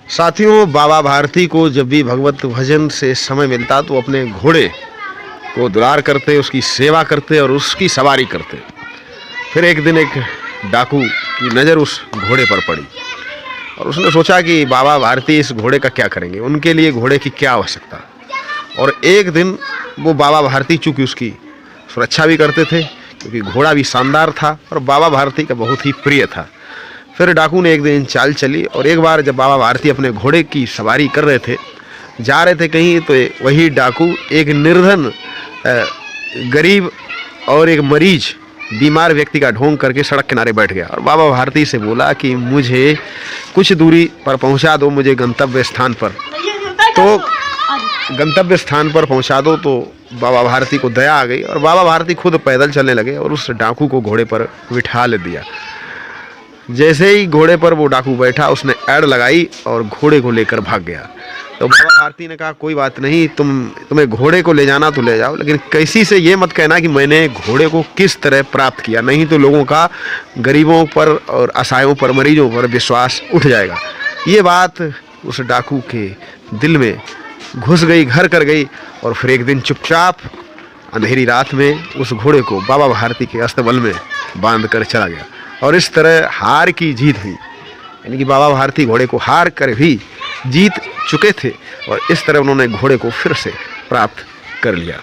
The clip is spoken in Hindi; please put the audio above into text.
साथियों, बाबा भारती को जब भी भगवत भजन से समय मिलता तो अपने घोड़े को दुलार करते, उसकी सेवा करते और उसकी सवारी करते। फिर एक दिन एक डाकू की नज़र उस घोड़े पर पड़ी और उसने सोचा कि बाबा भारती इस घोड़े का क्या करेंगे, उनके लिए घोड़े की क्या आवश्यकता। और एक दिन वो बाबा भारती चूँकि उसकी सुरक्षा भी करते थे, क्योंकि घोड़ा भी शानदार था और बाबा भारती का बहुत ही प्रिय था। फिर डाकू ने एक दिन चाल चली और एक बार जब बाबा भारती अपने घोड़े की सवारी कर रहे थे, जा रहे थे कहीं, तो वही डाकू एक निर्धन गरीब और एक मरीज बीमार व्यक्ति का ढोंग करके सड़क किनारे बैठ गया और बाबा भारती से बोला कि मुझे कुछ दूरी पर पहुंचा दो, मुझे गंतव्य स्थान पर। तो गंतव्य स्थान पर पहुंचा दो। तो बाबा भारती को दया आ गई और बाबा भारती खुद पैदल चलने लगे और उस डाकू को घोड़े पर बिठा ले दिया। जैसे ही घोड़े पर वो डाकू बैठा, उसने ऐड़ लगाई और घोड़े को लेकर भाग गया। तो बाबा भारती ने कहा, कोई बात नहीं, तुम्हें घोड़े को ले जाना तो ले जाओ, लेकिन किसी से ये मत कहना कि मैंने घोड़े को किस तरह प्राप्त किया, नहीं तो लोगों का गरीबों पर और असहायों पर, मरीजों पर विश्वास उठ जाएगा। ये बात उस डाकू के दिल में घुस गई, घर कर गई और फिर एक दिन चुपचाप अंधेरी रात में उस घोड़े को बाबा भारती के अस्तबल में बांध कर चला गया। और इस तरह हार की जीत हुई, यानी कि बाबा भारती घोड़े को हार कर भी जीत चुके थे और इस तरह उन्होंने घोड़े को फिर से प्राप्त कर लिया।